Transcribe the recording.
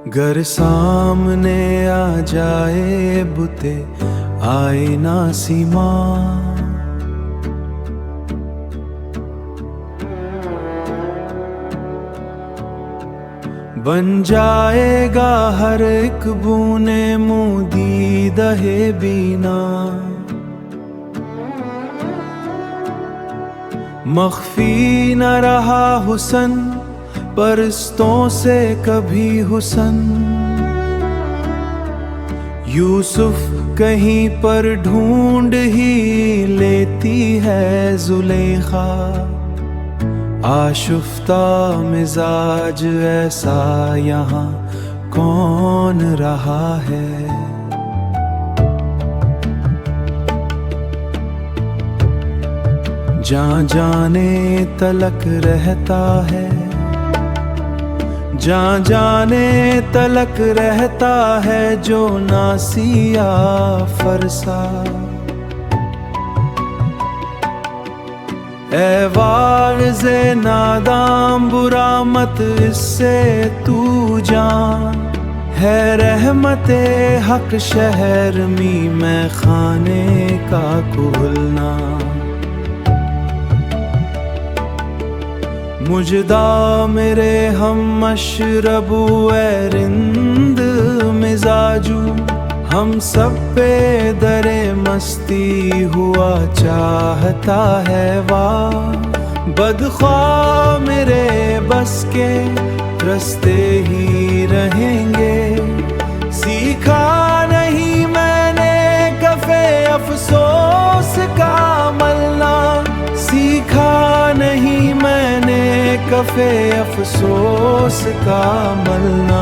गर सामने आ जाए बुते आए ना सीमा, बन जाएगा हर एक बूने मूदी दहे बीना। मख्फी न रहा हुसन परस्तों से कभी हुसन, यूसुफ कहीं पर ढूंढ ही लेती है जुलेखा। आशुफ्ता मिजाज ऐसा यहाँ कौन रहा है। जहाँ जाने तलक रहता है, जहाँ जाने तलक रहता है जो नासिया फरसा। ऐ वारिज़े नादाम बुरा मत इससे तू जान, है रहमते हक शहर मी मैं खाने का कुहलना। मुजदा मेरे हम मशरबू ए रिंद मिजाजू, हम सब पे दरे मस्ती हुआ चाहता है वाह। बदख्वाह मेरे बस के रस्ते ही रहेंगे, सीखा नहीं मैंने कफ़े अफसोस का मलना। सीखा नहीं मैंने कफ़े अफसोस का मलना।